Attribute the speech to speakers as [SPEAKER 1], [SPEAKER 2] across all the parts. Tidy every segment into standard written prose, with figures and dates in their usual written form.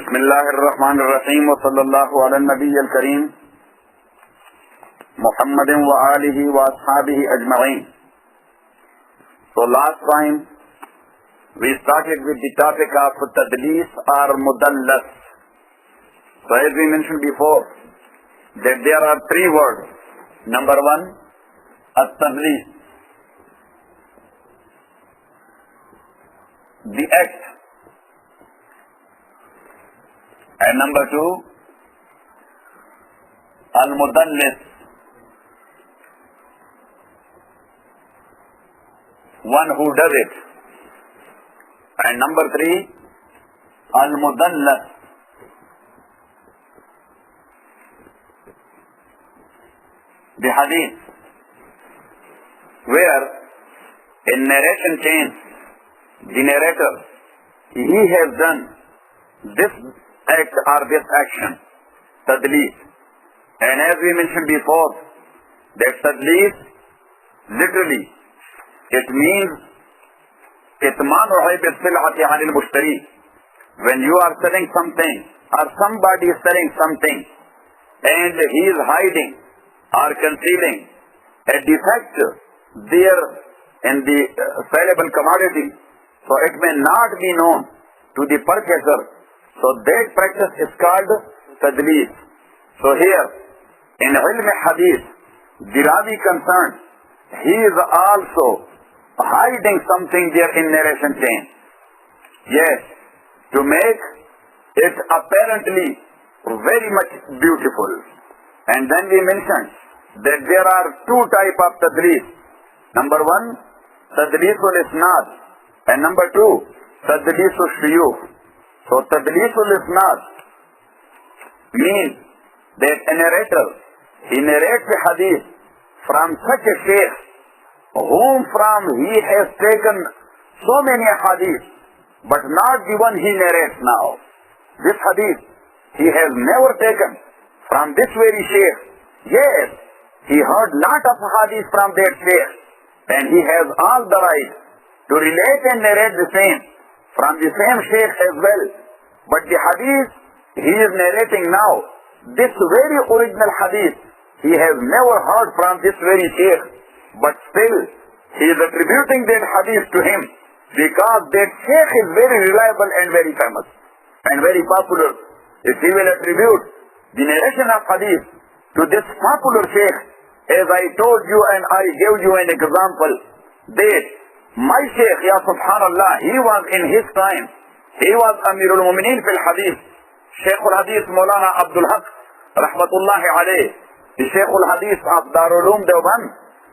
[SPEAKER 1] Bismillahirrahmanirrahim wa sallallahu ala nabiyyil kareem Muhammadin wa alihi wa ashabihi ajma'in. So last time we started with the topic of Tadlees or Mudallas. So as we mentioned before that there are three words. Number one, at-Tadlees, the act. And number two, al-Mudallis, one who does it. And number three, al-Mudallas, the hadith, where in narration chain, the narrator, he has done this act or this action, Tadlees. And as we mentioned before, that Tadlees, literally, it means Kitman Rahib Sil'ati Anil Mushtari. When you are selling something, or somebody is selling something, and he is hiding or concealing a defect there in the sellable commodity, so it may not be known to the purchaser. So that practice is called Tadlees. So here, in Ilm Hadith, the Ravi concerned, he is also hiding something there in narration chain. Yes, to make it apparently very much beautiful. And then we mentioned that there are two types of Tadlees. Number one, Tadleesul Isnad, and number two, Tadleesul Shuyukh. So Tadleesul Isnad means that a narrator, he narrates the hadith from such a sheikh whom from he has taken so many hadith, but not the one he narrates now. This hadith he has never taken from this very sheikh. Yes, he heard lot of hadith from that sheikh, and he has all the right to relate and narrate the same from the same sheikh as well. But the hadith he is narrating now, this very original hadith, he has never heard from this very sheikh, but still he is attributing that hadith to him because that sheikh is very reliable and very famous and very popular. If he will attribute the narration of hadith to this popular sheikh, as I told you and I gave you an example, that my sheikh, ya subhanallah, he was in his time, he was Amirul Mu'mineen fil Hadith, Shaykh al-Hadith Maulana Abdul Haq, rahmatullahi alayh, the Shaykh al-Hadith of Darul Uloom Deoband,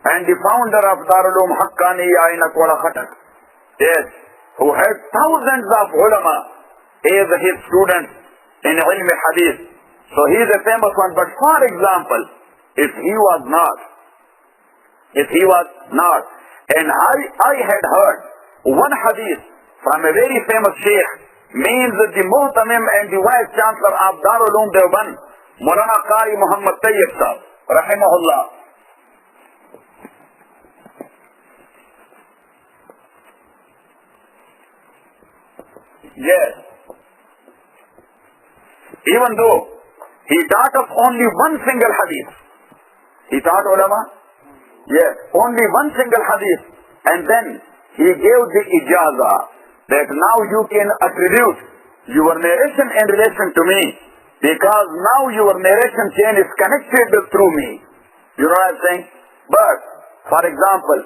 [SPEAKER 1] and the founder of Darul Uloom Haqqani Ainak Wala Khatak. Yes, who had thousands of ulama as his students in Ilm Hadith. So he is a famous one. But for example, if he was not, and I had heard one hadith from a very famous sheikh, means the Muhtamim and the Vice Chancellor of Darul Uloom Deoband, Maulana Qari Muhammad Tayyib Sahab, rahimahullah. Yes. Even though he taught us only one single hadith. He taught ulama? Yes, only one single hadith. And then he gave the ijazah that now you can attribute your narration in relation to me because now your narration chain is connected through me. You know what I'm saying? But, for example,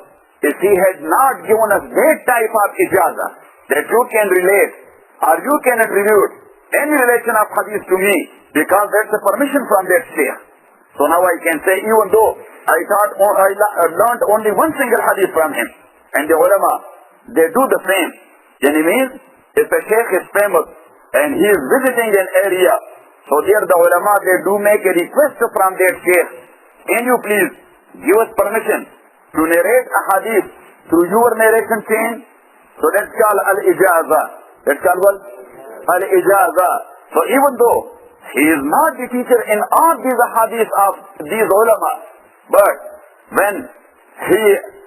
[SPEAKER 1] if he had not given us that type of ijazah that you can relate or you can attribute any relation of hadith to me because that's a permission from that sheikh. So now I can say, even though I learned only one single hadith from him, and the ulama, they do the same. And it means, if a sheikh is famous and he is visiting an area, so there the ulama, they do make a request from that sheikh, can you please give us permission to narrate a hadith through your narration chain? So that's called al-ijazah. That's called what? Al-ijazah. So even though he is not the teacher in all these hadiths of these ulama, but when he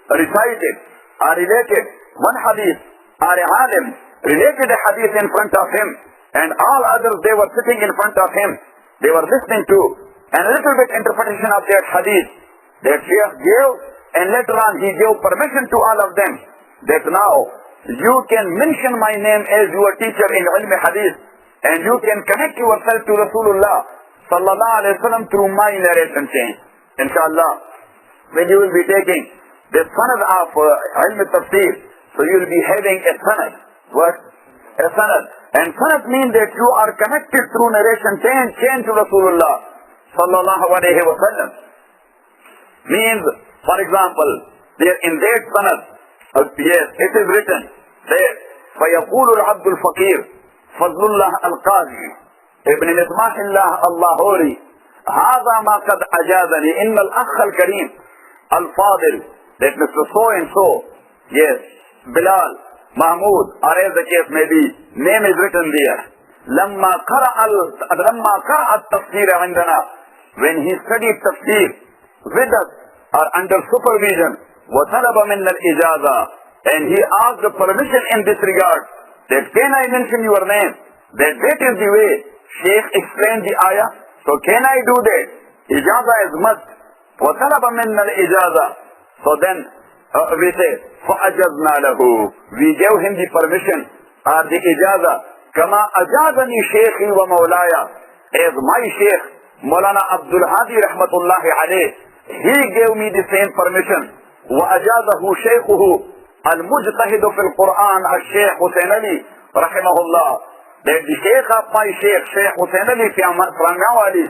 [SPEAKER 1] recited or related one hadith, or a alim related a hadith in front of him, and all others, they were sitting in front of him. They were listening to and a little bit interpretation of that hadith that Shaykh gave, and later on he gave permission to all of them that now you can mention my name as your teacher in ilm hadith, and you can connect yourself to Rasulullah sallallahu alaihi wasallam through my narration chain. Inshallah, when you will be taking the sanad of ilm tafsir, so you will be having a sanad. What? A sanad. And sanad means that you are connected through narration chain to Rasulullah sallallahu alaihi wasallam. Means, for example, there in that sanad, yes, it is written there, فَيَقُولُ الْعَبْدُ الْفَقِيرُ فَضْلُ اللَّهِ الْقَاضِي ابن مصباح الله اللاهوري هذا ما قد أجازني إن الأخ الكريم الفاضل, that Mr. so and so, yes, Bilal, Mahmoud, or as the case may be, name is written there. لما قرأ التفسير عندنا, when he studied tafsir with us or under supervision, وطلب منا الإجازة, and he asked the permission in this regard, that can I mention your name? That is the way Shaykh explained the ayah. So can I do that? Ijaza is must. وطلب منا الإجازة. So then we say فأجزنا له, we gave him the permission or the ijaza. كما أجازني شيخي ومولاي, as my Shaykh Maulana Abdul Hadi rahmatullahi alayh, he gave me the same permission. وأجازه شيخه المجتهد في القرآن الشيخ حسين علي رحمه الله, that the Shaykh of my Shaykh Hussain Ali from Nawali,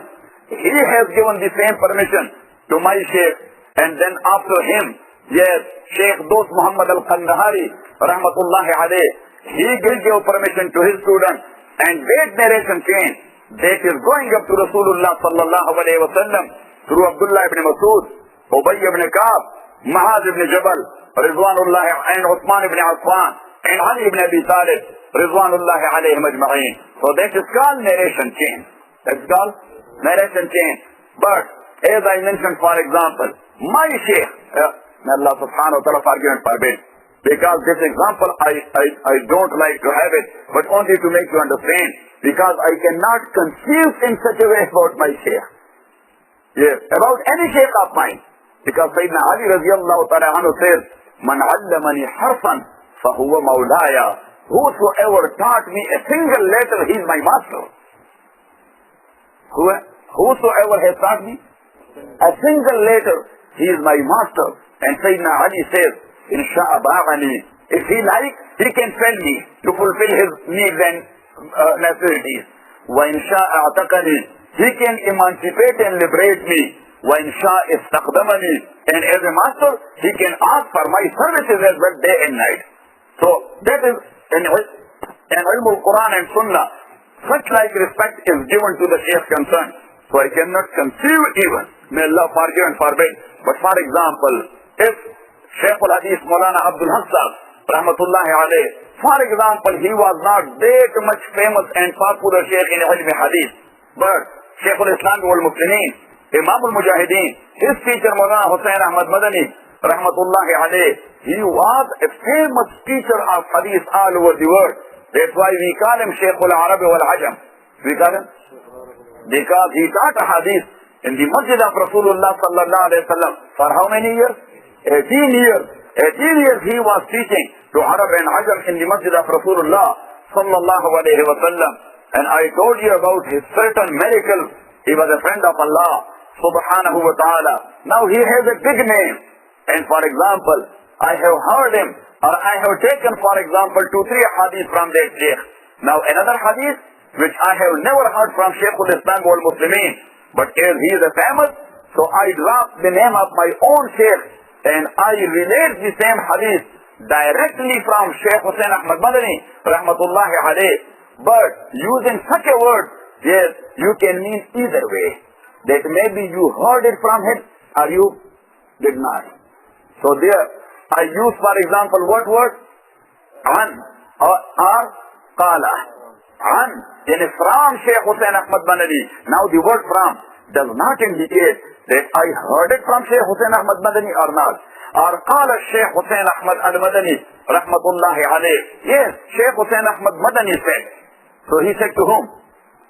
[SPEAKER 1] he has given the same permission to my Shaykh. And then after him, yes, Shaykh Dost Muhammad al-Kandahari rahmatullahi alayh, he gave permission to his student. And that narration chain, that is going up to Rasulullah sallallahu alayhi wa sallam through Abdullah ibn Masud, Ubay ibn Ka'b, Muaz ibn Jabal, Ridwanullah, and Uthman ibn Affan, and Ali ibn Abi Talib, Ridwanullahi alayhim ajma'een. So that is called narration chain. That's called narration chain. But as I mentioned, for example, my Shaykh, may Allah subhanahu wa ta'ala forgive and forbid, because this example I don't like to have it, but only to make you understand, because I cannot conceive in such a way about my Shaykh. Yes, about any Shaykh of mine. Because Sayyidina Ali radiyallahu ta'ala anhu says, Man allamani harfan fahuwa mawlaya. Whosoever taught me a single letter, he is my master. Whosoever has taught me a single letter, he is my master. And Sayyidina Ali says, Insha'a ba'ani, if he likes, he can send me to fulfill his needs and necessities. Wa insha'a a'taqani, he can emancipate and liberate me. Wa insha'a istaqdamani, and as a master, he can ask for my services as well day and night. So that is in Ilmul Quran and Sunnah, such like respect is given to the Shaykh concerned. So I cannot conceive even, may Allah forgive and forbid. But for example, if Shaykh al-Hadith Maulana Abdul Hassab rahmatullahi alayh, for example, he was not that much famous and popular Shaykh in Ilm Hadith, but Shaykh al-Islam wal Muslimin, Imam al-Mujahideen, his teacher Maulana Hussain Ahmad Madani rahmatullahi alayh, he was a famous teacher of Hadith all over the world. That's why we call him Shaykh al-Arab wal-Ajam. We call him because he taught a Hadith in the Masjid of Rasulullah sallallahu alayhi wa sallam for how many years? 18 years. 18 years he was teaching to Arab and Ajam in the Masjid of Rasulullah sallallahu alayhi wa sallam. And I told you about his certain miracles. He was a friend of Allah subhanahu wa ta'ala. Now he has a big name. And for example, I have heard him, or I have taken for example 2-3 hadith from that Shaykh. Now another hadith which I have never heard from Shaykh al-Islam wal Muslimin, but as he is a famous, so I dropped the name of my own Shaykh and I relate the same hadith directly from Shaykh Hussain Ahmad Madani rahmatullahi alayh. But using such a word, yes, you can mean either way. That maybe you heard it from him or you did not. So there, I use for example what word? An or qala. An, in from Shaykh Hussain Ahmad Madani. Now the word from does not indicate that I heard it from Shaykh Hussain Ahmad Madani or not. Or qala Shaykh Hussain Ahmad al-Madani rahmatullahi alayh. Yes, Shaykh Hussain Ahmad Madani said. So he said to whom?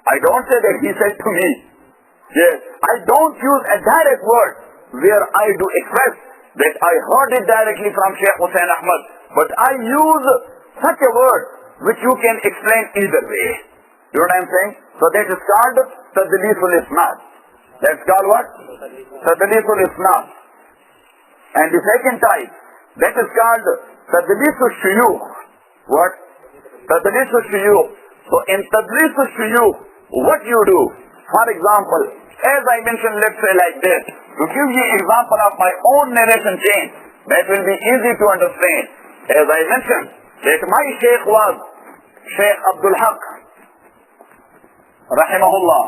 [SPEAKER 1] I don't say that he said to me. Yes, I don't use a direct word where I do express that I heard it directly from Sheikh Hussain Ahmad, but I use such a word which you can explain either way. You know what I'm saying? So that is called Tadleesul Isnad. That's called what? Tadleesul Isnad. And the second type, that is called Tadleesul Shuyukh. What? Tadleesul Shuyukh. So in Tadleesul Shuyukh, what you do? For example, as I mentioned, let's say like this, to give you example of my own narration chain, that will be easy to understand. As I mentioned, that my Sheikh was Sheikh Abdul Haq, rahimahullah.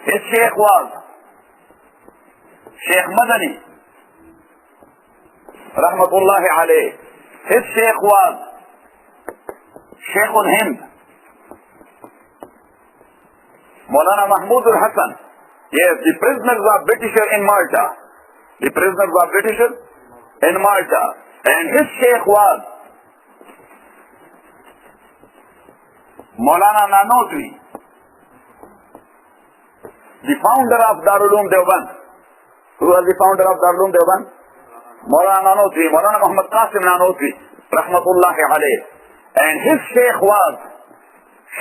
[SPEAKER 1] His Sheikh was Sheikh Madani, rahmatullahi alayh. His Sheikh was Sheikh al-Hind, Maulana Mahmud al-Hassan. Yes, the prisoners were Britisher in Malta. The prisoners were Britisher in Malta. And his Sheikh was Maulana Nanotwi, the founder of Darul Uloom Deoband. Who was the founder of Darul Uloom Deoband? Maulana Nanotwi, Maulana Muhammad Qasim Nanotwi, rahmatullahi alayh. And his Sheikh was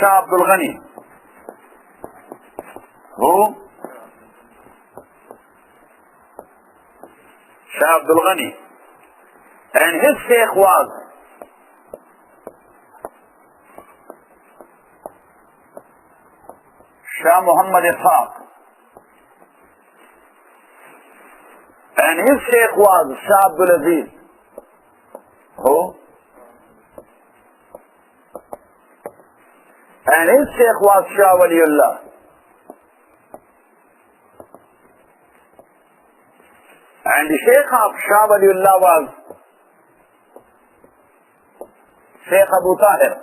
[SPEAKER 1] Shah Abdul Ghani. Who? Shah Abdul Ghani. And his Sheikh was Shah Muhammad Ishaq. And his Sheikh was Shah Abdul Aziz. Who? And his Sheikh was Shah Waliullah. And the Sheikh of Shah Waliullah was Sheikh Abu Tahir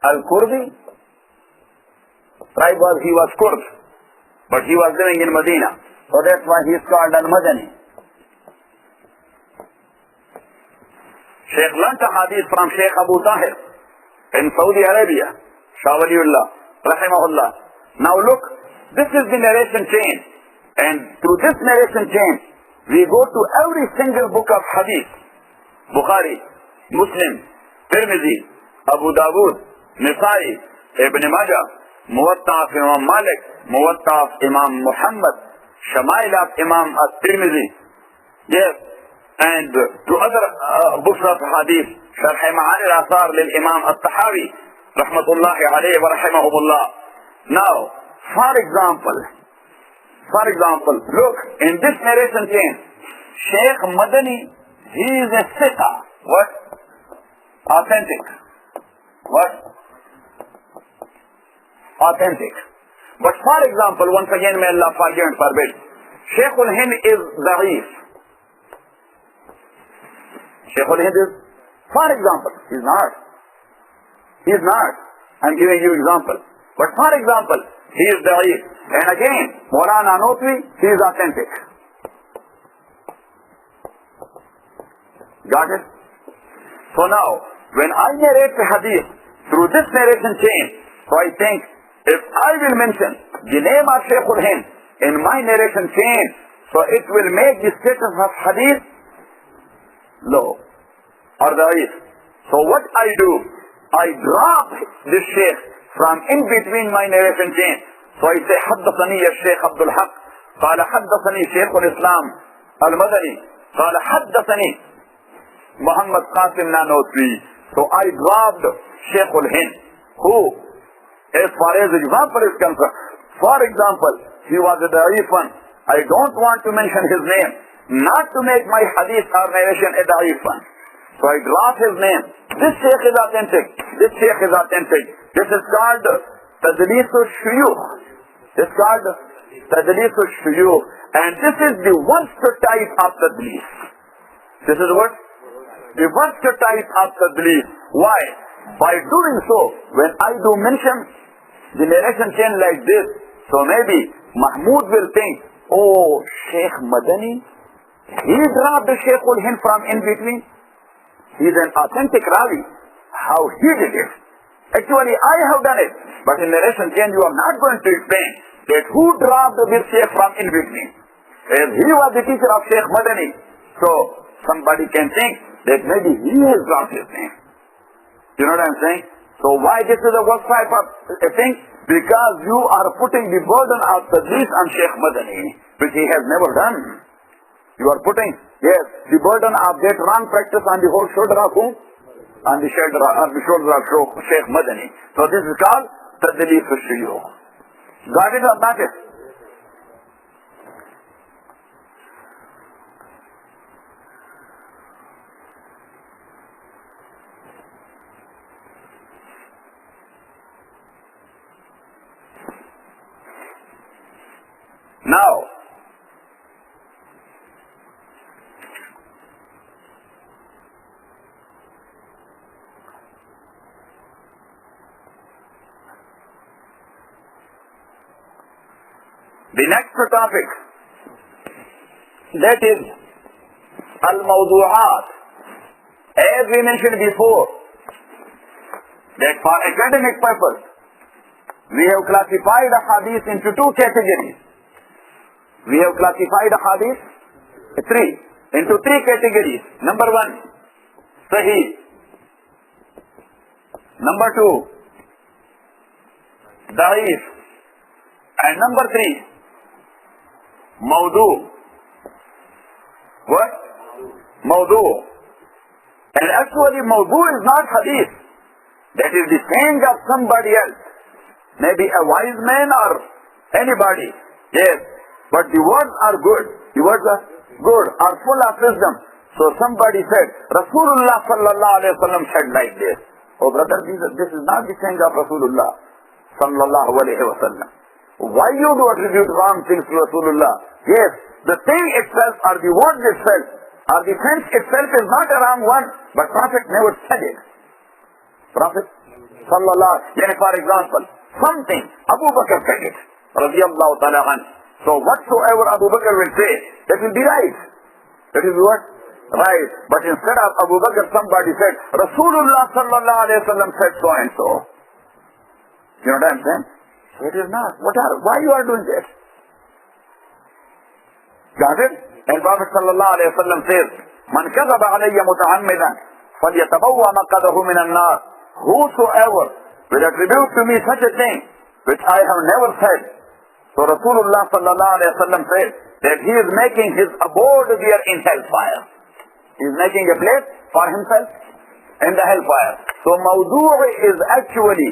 [SPEAKER 1] Al-Kurdi. Tribe was, he was Kurd, but he was living in Medina. So that's why he is called Al-Madani. Sheikh learnt a hadith from Sheikh Abu Tahir in Saudi Arabia, Shah Waliullah, rahimahullah. Now look, this is the narration chain. And through this narration chain, we go to every single book of hadith. Bukhari, Muslim, Tirmidhi, Abu Dawood, Nisai, Ibn Majah, Muwatta of Imam Malik, Muwatta of Imam Muhammad, Shamail of Imam At-Tirmidhi. Yes. And to other books of hadith, Sharh Ma'ani al-Athar lil Imam At-Tahawi, rahmatullahi alayhi wa rahimahumullah. Now, for example, look, in this narration chain, Sheikh Madani, he is a Sikha. What? Authentic. What? Authentic. But for example, once again, may Allah forgive and forbid, Sheikh al-Hind is da'if. Sheikh al-Hind is, for example, he is not. I'm giving you example. But for example, he is da'if. And again, Maulana Nanotwi, he is authentic. Got it? So now, when I narrate the hadith through this narration chain, so I think, if I will mention the name of Sheikh al-Hind in my narration chain, so it will make the status of hadith low or da'if. So what I do, I drop this Sheikh from in between my narration chain. So I say, حدثني الشيخ عبد الحق قال حدثني شيخ الإسلام المدني قال حدثني Muhammad Qasim Nanotwi. So I dropped Sheikh al-Hind, who, as far as example is concerned, for example, he was a da'if one. I don't want to mention his name, not to make my hadith or narration a da'if one. So I drop his name. This Sheikh is authentic. This Sheikh is authentic. This is called Tadleesul Shuyukh. This is called Tadleesul Shuyukh. And this is the worst type of Tadlees. This is what? The worst type of Tadlees. Why? By doing so, when I do mention the narration chain like this, so maybe Mahmoud will think, oh, Sheikh Madani, He dropped the Shaykhul Hind from in between. He is an authentic Ravi. How he did it. Actually, I have done it. But in narration chain, you are not going to explain that who dropped this Shaykh from in between. As he was the teacher of Shaykh Madani. So, somebody can think that maybe he has dropped his name. You know what I'm saying? So why this is a worst type of thing? Because you are putting the burden of Tadlees on Shaykh Madani, which he has never done. You are putting, yes, the burden of that wrong practice on the whole shoulder of whom? On the shoulder of Shaykh Madani. So this is called Tadleesul Shuyukh. Got it or not it? Now, the next topic, that is Al-Mawdu'at. As we mentioned before, that for academic purpose, we have classified the hadith into two categories. We have classified the hadith into three categories. Number one, Sahih. Number two, Da'if. And number three, Mawdu. What? Mawdu. And actually Mawdu is not hadith. That is the saying of somebody else. Maybe a wise man or anybody. Yes. But the words are good. The words are good, are full of wisdom. So somebody said, Rasulullah sallallahu alayhi wa sallam said like this. Oh brother, this is not the saying of Rasulullah sallallahu alayhi wa sallam. Why you do attribute wrong things to Rasulullah? Yes, the thing itself or the word itself or the sense itself is not a wrong one, but Prophet never said it. Prophet sallallahu alayhi wa sallam, for example, something, Abu Bakr said it, radiyallahu ta'ala anhu. So whatsoever Abu Bakr will say, that will be right. That is what? Right. But instead of Abu Bakr, somebody said, Rasulullah sallallahu alayhi wa sallam said so and so. You know what I'm saying? So it is not. Why you are doing this? Got it? And Prophet sallallahu alayhi wa sallam says, Man kadhaba alayya muta'ammidan, falyatabawwa maqadahu minan nar. Whosoever will attribute to me such a thing, which I have never said, so Rasulullah sallallahu alayhi wa sallam said that he is making his abode there in hellfire. He is making a place for himself in the hellfire. So Mawdu' is actually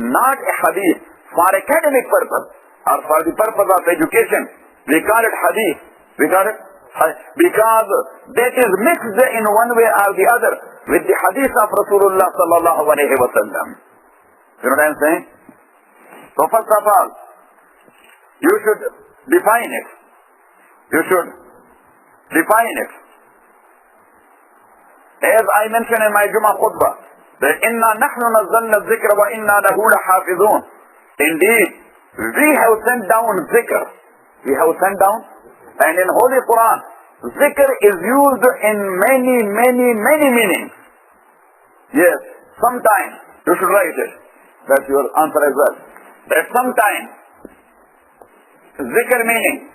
[SPEAKER 1] not a hadith for academic purpose or for the purpose of education. We call it hadith. We call it because that is mixed in one way or the other with the hadith of Rasulullah sallallahu alayhi wa sallam. You know what I am saying? So first of all, you should define it. You should define it. As I mentioned in my Jummah khutbah, that inna nahnu nazzalna dhikra wa inna lahu lahafizun. Indeed, we have sent down zikr. We have sent down, and in Holy Quran, zikr is used in many meanings. Yes, sometimes you should write it. That's your answer as well. That sometimes zikr meaning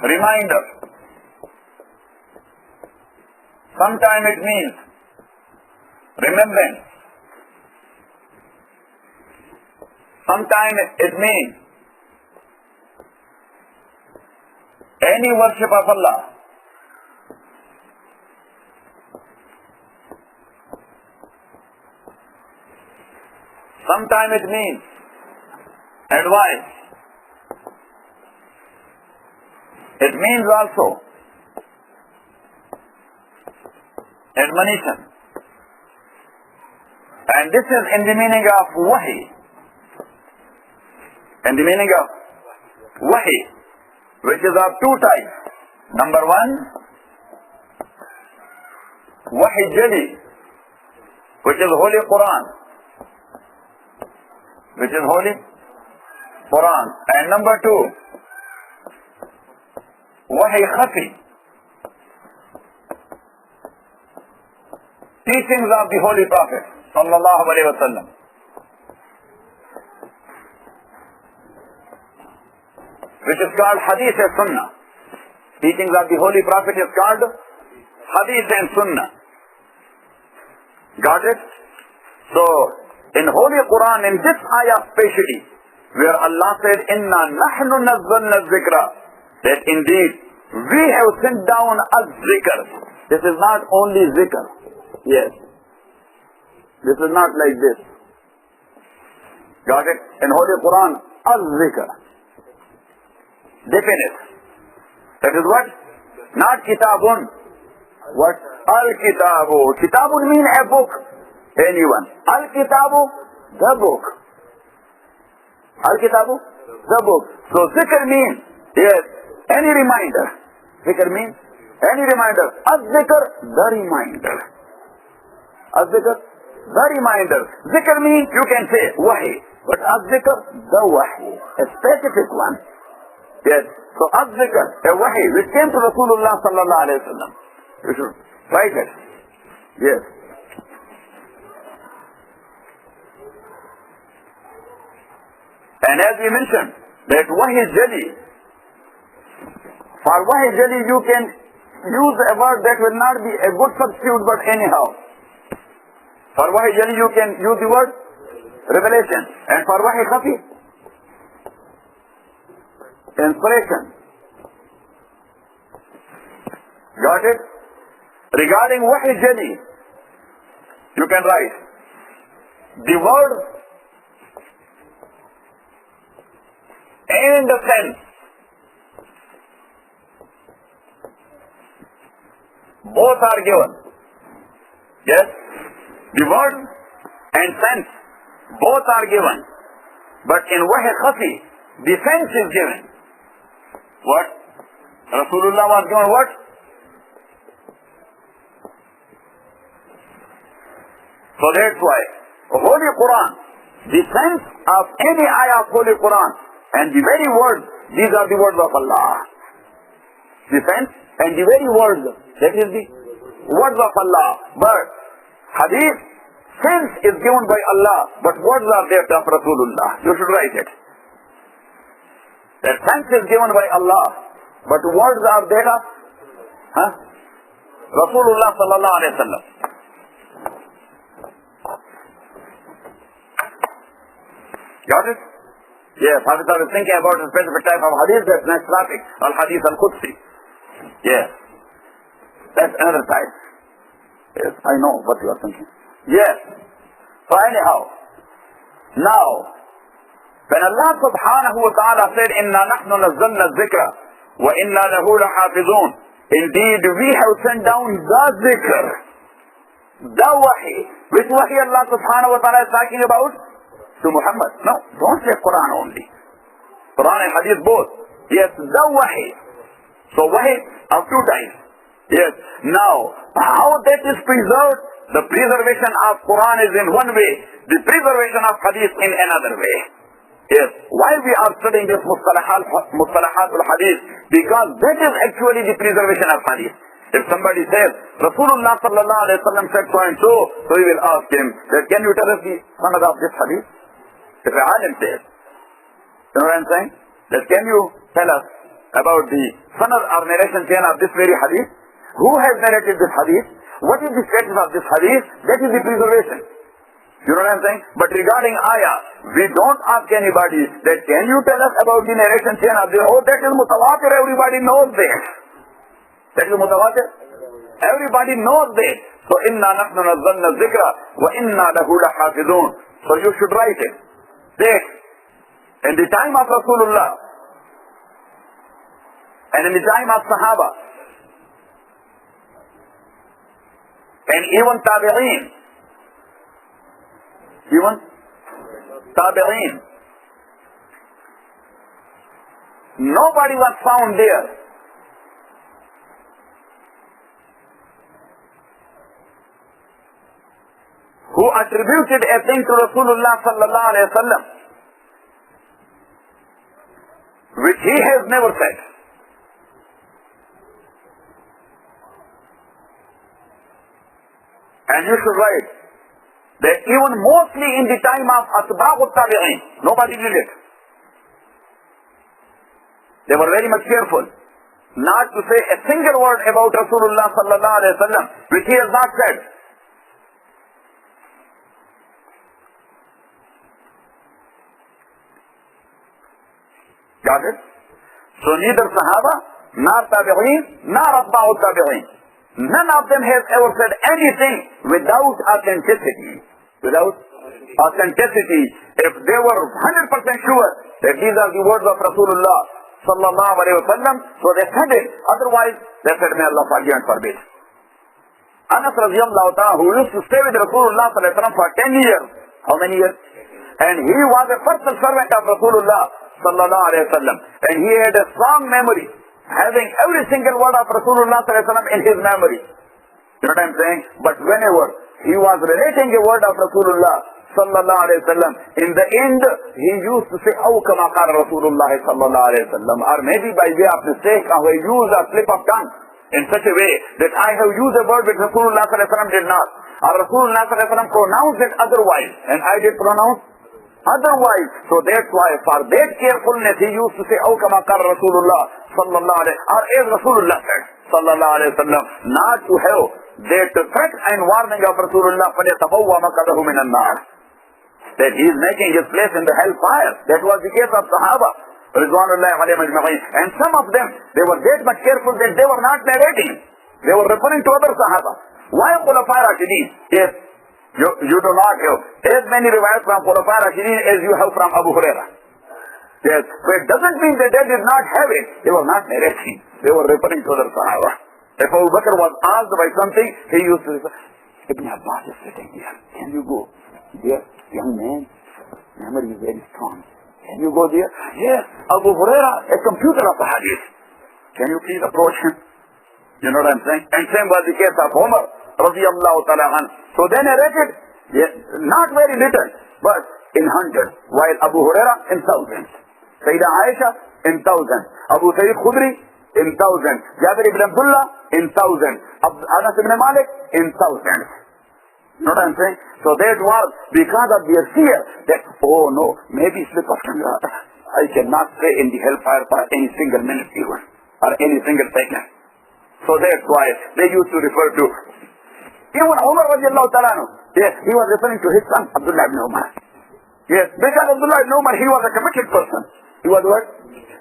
[SPEAKER 1] reminder. Sometimes it means remembrance. Sometimes it means any worship of Allah. Sometimes it means advice. It means also admonition. And this is in the meaning of wahi. In the meaning of wahi, which is of two types. Number one, wahi jali, which is Holy Quran. Which is Holy Quran. And number two, wahi khafi, teachings of the Holy Prophet sallallahu alaihi wasallam, which is called Hadith and Sunnah. Teachings of the Holy Prophet is called Hadith and Sunnah. Got it? So, in Holy Quran, in this ayah especially, where Allah said, Inna nahnu nazzalna zikra, that indeed we have sent down az-zikr. This is not only zikr. Yes. This is not like this. Got it? In Holy Quran, az-zikr. Definite. That is what? Not kitabun. What? Al-kitabu. Kitabun mean a book. Anyone. Al-kitabu, the book. Al-kitabu, the book. So zikr means, yes, any reminder. Zikr means any reminder. Az-zikr, the reminder. Az-zikr, the reminder. Zikr means you can say wahi. But az-zikr, the wahi. A specific one. Yes. So az-zikr, a wahi, which came to Rasulullah sallallahu alayhi wa sallam. You should write it. Yes. And as we mentioned, that wahi jali, for wahi jali you can use a word that will not be a good substitute, but anyhow. For wahi jali you can use the word revelation. And for wahi khafi, inspiration. Got it? Regarding wahi jali, you can write the word and the sense. Both are given. Yes? The word and sense, both are given. But in wahi khafi, the sense is given. What? Rasulullah was given what? So that's why Holy Quran, the sense of any ayah of Holy Quran and the very words, these are the words of Allah. The sense and the very words, that is the words of Allah. But hadith, sense is given by Allah, but words are there of Rasulullah. You should write it. That sense is given by Allah, but words are there of Rasulullah sallallahu alayhi wa sallam. Got it? Yes, I was thinking about a specific type of hadith, that's next topic, Hadith al Qudsi. Yes. That's another type. Yes, I know what you are thinking. Yes. So anyhow, now, when Allah subhanahu wa ta'ala said, Inna nahnu nazzalna zikra, wa inna lahu lahafizun, indeed we have sent down the zikr, the wahi. Which wahi Allah subhanahu wa ta'ala is talking about? To Muhammad. No, don't say Quran only. Quran and Hadith both. Yes, the wahi. So wahi of two types. Yes. Now, how that is preserved? The preservation of Quran is in one way. The preservation of Hadith in another way. Yes. Why we are studying this mustalahat al-Hadith? Because that is actually the preservation of Hadith. If somebody says, Rasulullah sallallahu alayhi wa sallam said so and so, so we will ask him, that can you tell us the sanad of this Hadith? If a alim says, you know what I'm saying? That can you tell us about the sanad or narration chain of this very Hadith? Who has narrated this Hadith? What is the status of this Hadith? That is the preservation. You know what I'm saying? But regarding ayah, we don't ask anybody that can you tell us about the narration chain of this? Oh, that is mutawatir, everybody knows that. That is mutawatir. Everybody knows that. So, inna nahnu nazzalna zikra wa inna lahu lahafizun. So you should write it. That in the time of Rasulullah and in the time of Sahaba and even Tabi'een, nobody was found there who attributed a thing to Rasulullah sallallahu alayhi wa sallam which he has never said. And you should write that even mostly in the time of Atba'u Tabi'in, nobody did it. They were very much careful not to say a single word about Rasulullah sallallahu alayhi wa sallam which he has not said. Got it? So neither Sahaba, nor Tabi'in, nor Atba'u Tabi'in, none of them has ever said anything without authenticity. Without authenticity. If they were 100% sure that these are the words of Rasulullah sallallahu alayhi wa sallam, so they said it. Otherwise, they said, may Allah forgive and forbid. Anas radiallahu ta'ala, who used to stay with Rasulullah sallallahu alayhi wa sallam for 10 years. How many years? And he was a personal servant of Rasulullah sallallahu alayhi wa sallam. And he had a strong memory, having every single word of Rasulullah sallallahu alayhi wa sallam in his memory. You know what I'm saying? But whenever he was relating a word of Rasulullah sallallahu alayhi wa sallam, in the end, he used to say, "Aw kama qala Rasulullah sallallahu alayhi wa sallam," or maybe by way of mistake, or he used a slip of tongue in such a way that I have used a word which Rasulullah sallallahu alayhi wa sallam did not, or Rasulullah sallallahu alayhi wa sallam pronounced it otherwise, and I did pronounce otherwise. So that's why, for that carefulness, he used to say, "Aw kama qala Rasulullah sallallahu alayhi," or as Rasulullah said sallallahu alayhi wa sallam, not to have that threat and warning of Rasulullah فَلْيَتَبَوَّأْ مَقْعَدَهُ مِنَ النَّارِ, that he is making his place in the hellfire. That was the case of Sahaba Ridwanullahi alayhim ajma'in. And some of them, they were that much careful that they were not narrating. They were referring to other Sahaba. Why Khulafa Rashidin? Yes, you do not have as many riwayat from Khulafa Rashidin as you have from Abu Hurairah. Yes, so it doesn't mean that they did not have it. They were not narrating. They were referring to other Sahaba. If Abu Bakr was asked by something, he used to say, Ibn Abbas is sitting here. Can you go? Dear young man, memory is very strong. Can you go there? Yes, Abu Hurairah, a computer of the hadith. Can you please approach him? You know what I'm saying? And same was the case of Umar radiyallahu ta'ala anhu. So they narrated, yes, not very little, but in hundreds, while Abu Hurairah in thousands. Sayyidah Aisha in thousands. Abu Sayyid Khudri in thousands. Jabir ibn Abdullah in thousands. Anas ibn Malik in thousands. You know what I'm saying? So that was because of their fear that, oh no, maybe slip of tongue, I cannot stay in the hellfire for any single minute even, or any single second. So that's why they used to refer to, even Umar radiallahu ta'ala anhu, yes, he was referring to his son, Abdullah ibn Umar. Yes, because Abdullah ibn Umar, he was a committed person. He was what?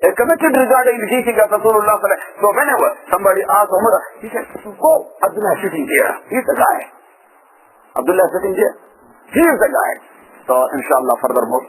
[SPEAKER 1] A committed regarding the teaching of Rasulullah. So whenever somebody asked Umar, he said, oh, Abdullah is sitting here. He's the guy. Abdullah is sitting here. He is the guy. So inshallah furthermore,